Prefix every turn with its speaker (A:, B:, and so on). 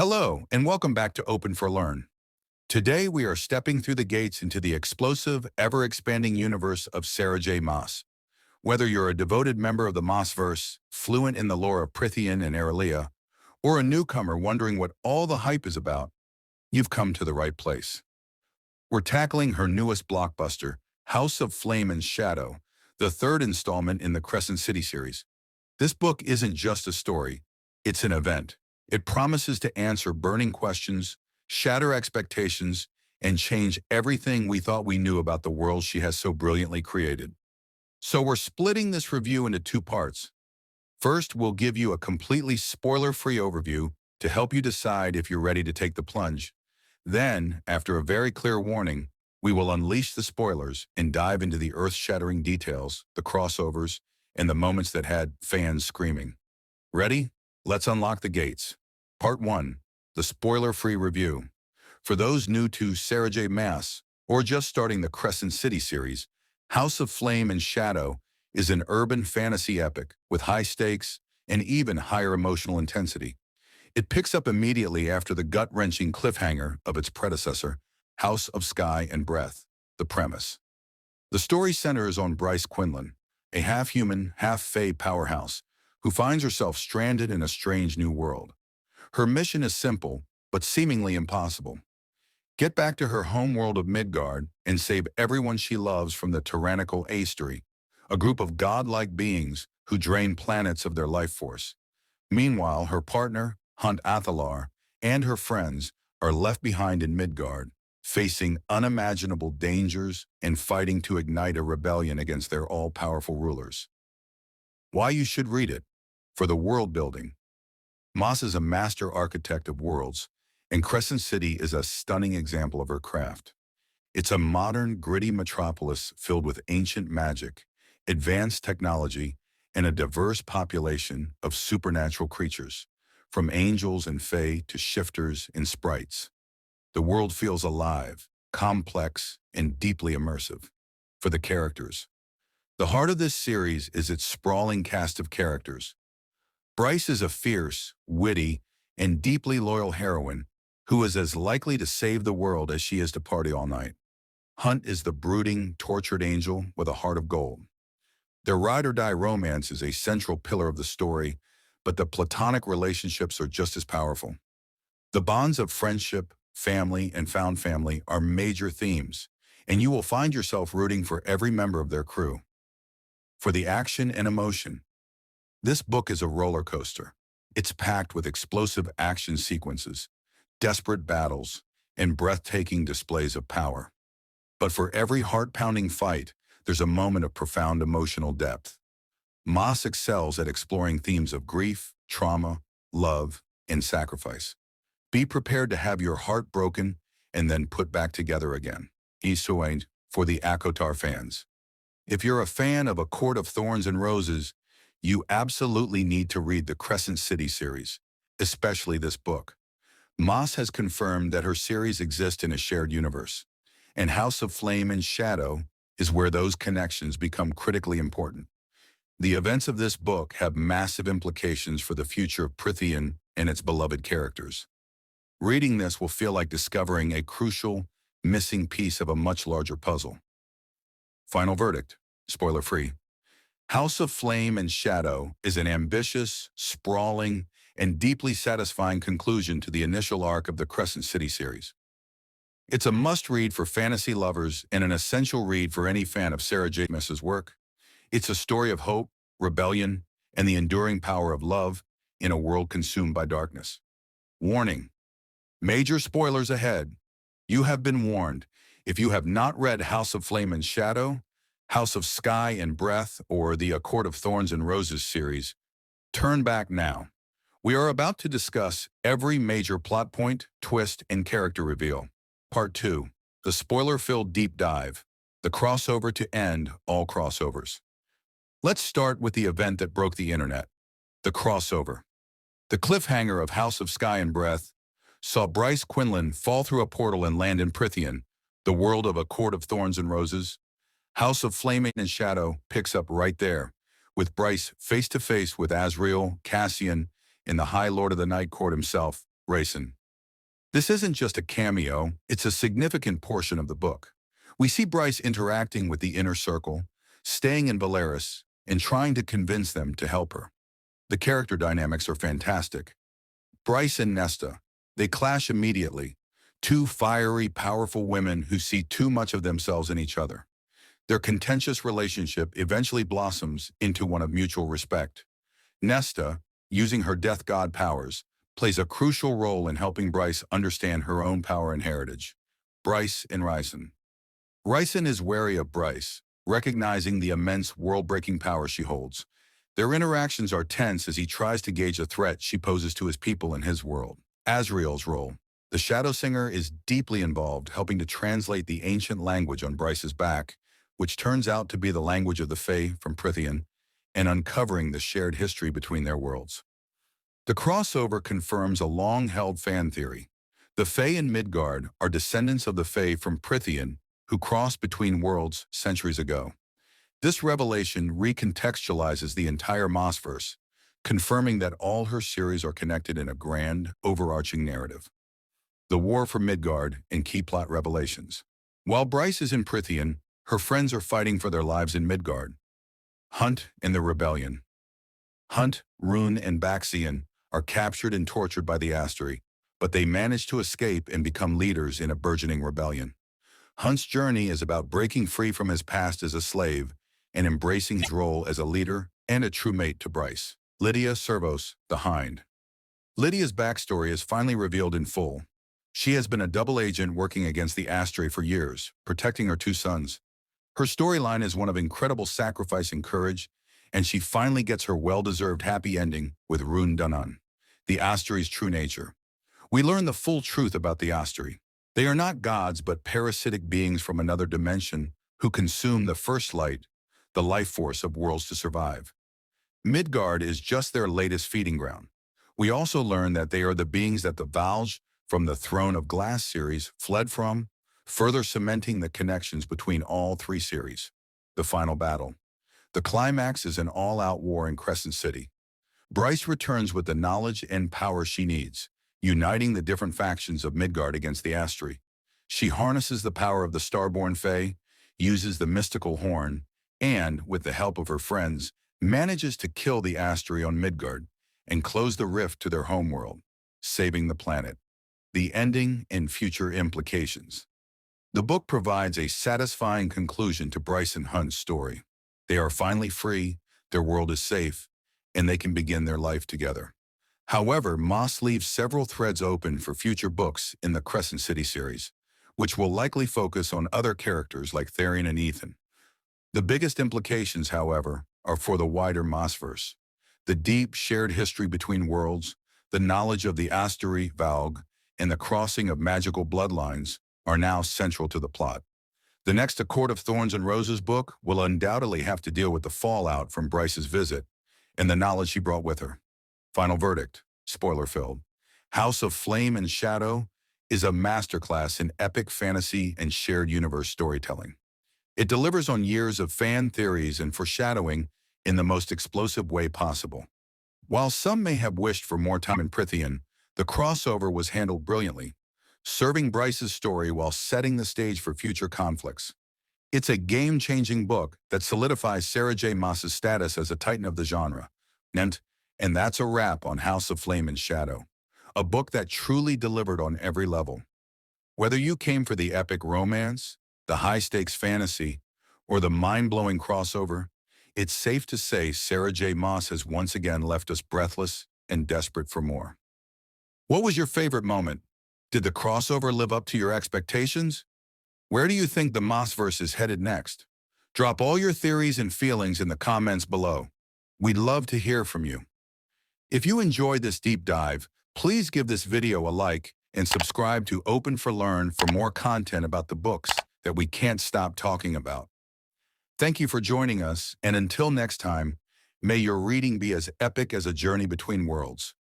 A: Hello, and welcome back to Open for Learn. Today we are stepping through the gates into the explosive, ever-expanding universe of Sarah J. Maas. Whether you're a devoted member of the Maasverse, fluent in the lore of Prythian and Erilea, or a newcomer wondering what all the hype is about, you've come to the right place. We're tackling her newest blockbuster, House of Flame and Shadow, the third installment in the Crescent City series. This book isn't just a story, it's an event. It promises to answer burning questions, shatter expectations, and change everything we thought we knew about the world she has so brilliantly created. So we're splitting this review into two parts. First, we'll give you a completely spoiler-free overview to help you decide if you're ready to take the plunge. Then, after a very clear warning, we will unleash the spoilers and dive into the earth-shattering details, the crossovers, and the moments that had fans screaming. Ready? Let's unlock the gates. Part 1. The spoiler-free review. For those new to Sarah J. Maas, or just starting the Crescent City series, House of Flame and Shadow is an urban fantasy epic with high stakes and even higher emotional intensity. It picks up immediately after the gut-wrenching cliffhanger of its predecessor, House of Sky and Breath. The premise. The story centers on Bryce Quinlan, a half-human, half-fae powerhouse who finds herself stranded in a strange new world. Her mission is simple, but seemingly impossible. Get back to her homeworld of Midgard and save everyone she loves from the tyrannical Aestri, a group of godlike beings who drain planets of their life force. Meanwhile, her partner, Athalar, and her friends are left behind in Midgard, facing unimaginable dangers and fighting to ignite a rebellion against their all-powerful rulers. Why you should read it? For the world building. Maas is a master architect of worlds, and Crescent City is a stunning example of her craft. It's a modern, gritty metropolis filled with ancient magic, advanced technology, and a diverse population of supernatural creatures, from angels and fae to shifters and sprites. The world feels alive, complex, and deeply immersive. For the characters. The heart of this series is its sprawling cast of characters. Bryce is a fierce, witty, and deeply loyal heroine who is as likely to save the world as she is to party all night. Hunt is the brooding, tortured angel with a heart of gold. Their ride-or-die romance is a central pillar of the story, but the platonic relationships are just as powerful. The bonds of friendship, family, and found family are major themes, and you will find yourself rooting for every member of their crew. For the action and emotion, this book is a roller coaster. It's packed with explosive action sequences, desperate battles, and breathtaking displays of power. But for every heart-pounding fight, there's a moment of profound emotional depth. Maas excels at exploring themes of grief, trauma, love, and sacrifice. Be prepared to have your heart broken and then put back together again. Eastwain for the ACOTAR fans. If you're a fan of A Court of Thorns and Roses, you absolutely need to read the Crescent City series, especially this book. Maas has confirmed that her series exist in a shared universe, and House of Flame and Shadow is where those connections become critically important. The events of this book have massive implications for the future of Prythian and its beloved characters. Reading this will feel like discovering a crucial, missing piece of a much larger puzzle. Final verdict, spoiler-free. House of Flame and Shadow is an ambitious, sprawling, and deeply satisfying conclusion to the initial arc of the Crescent City series. It's a must-read for fantasy lovers and an essential read for any fan of Sarah J. Maas's work. It's a story of hope, rebellion, and the enduring power of love in a world consumed by darkness. Warning: major spoilers ahead. You have been warned. If you have not read House of Flame and Shadow, House of Sky and Breath, or the A Court of Thorns and Roses series, turn back now. We are about to discuss every major plot point, twist, and character reveal. Part 2. The spoiler-filled deep dive. The crossover to end all crossovers. Let's start with the event that broke the internet. The crossover. The cliffhanger of House of Sky and Breath saw Bryce Quinlan fall through a portal and land in Prythian, the world of A Court of Thorns and Roses. House of Flame and Shadow picks up right there, with Bryce face-to-face with Azrael, Cassian, and the High Lord of the Night Court himself, Rayson. This isn't just a cameo, it's a significant portion of the book. We see Bryce interacting with the inner circle, staying in Valeris, and trying to convince them to help her. The character dynamics are fantastic. Bryce and Nesta, they clash immediately. Two fiery, powerful women who see too much of themselves in each other. Their contentious relationship eventually blossoms into one of mutual respect. Nesta, using her death god powers, plays a crucial role in helping Bryce understand her own power and heritage. Bryce and Rayson. Rayson is wary of Bryce, recognizing the immense world-breaking power she holds. Their interactions are tense as he tries to gauge a threat she poses to his people in his world. Azrael's role. The Shadow Singer is deeply involved, helping to translate the ancient language on Bryce's back, which turns out to be the language of the Fae from Prythian, and uncovering the shared history between their worlds. The crossover confirms a long-held fan theory. The Fae in Midgard are descendants of the Fae from Prythian, who crossed between worlds centuries ago. This revelation recontextualizes the entire Maasverse, confirming that all her series are connected in a grand, overarching narrative. The War for Midgard and key plot revelations. While Bryce is in Prythian, her friends are fighting for their lives in Midgard. Hunt and the Rebellion. Hunt, Rune, and Baxian are captured and tortured by the Asteri, but they manage to escape and become leaders in a burgeoning rebellion. Hunt's journey is about breaking free from his past as a slave and embracing his role as a leader and a true mate to Bryce. Lydia Servos, the Hind. Lydia's backstory is finally revealed in full. She has been a double agent working against the Asteri for years, protecting her two sons. Her storyline is one of incredible sacrifice and courage, and she finally gets her well-deserved happy ending with Rune Dunnan, the Asteri's true nature. We learn the full truth about the Asteri. They are not gods but parasitic beings from another dimension who consume the first light, the life force of worlds to survive. Midgard is just their latest feeding ground. We also learn that they are the beings that the Valj from the Throne of Glass series fled from, further cementing the connections between all three series. The final battle. The climax is an all-out war in Crescent City. Bryce returns with the knowledge and power she needs, uniting the different factions of Midgard against the Asteri. She harnesses the power of the Starborn Fae, uses the mystical horn, and, with the help of her friends, manages to kill the Asteri on Midgard and close the rift to their homeworld, saving the planet. The ending and future implications. The book provides a satisfying conclusion to Bryce and Hunt's story. They are finally free, their world is safe, and they can begin their life together. However, Maas leaves several threads open for future books in the Crescent City series, which will likely focus on other characters like Tharian and Ethan. The biggest implications, however, are for the wider Maasverse. The deep shared history between worlds, the knowledge of the Asteri, Valg, and the crossing of magical bloodlines are now central to the plot. The next A Court of Thorns and Roses book will undoubtedly have to deal with the fallout from Bryce's visit and the knowledge she brought with her. Final verdict, spoiler-filled. House of Flame and Shadow is a masterclass in epic fantasy and shared universe storytelling. It delivers on years of fan theories and foreshadowing in the most explosive way possible. While some may have wished for more time in Prythian, the crossover was handled brilliantly, serving Bryce's story while setting the stage for future conflicts. It's a game-changing book that solidifies Sarah J. Maas's status as a titan of the genre. And that's a wrap on House of Flame and Shadow, a book that truly delivered on every level. Whether you came for the epic romance, the high-stakes fantasy, or the mind-blowing crossover, it's safe to say Sarah J. Maas has once again left us breathless and desperate for more. What was your favorite moment? Did the crossover live up to your expectations? Where do you think the Maasverse is headed next? Drop all your theories and feelings in the comments below. We'd love to hear from you. If you enjoyed this deep dive, please give this video a like and subscribe to Open for Learn for more content about the books that we can't stop talking about. Thank you for joining us, and until next time, may your reading be as epic as a journey between worlds.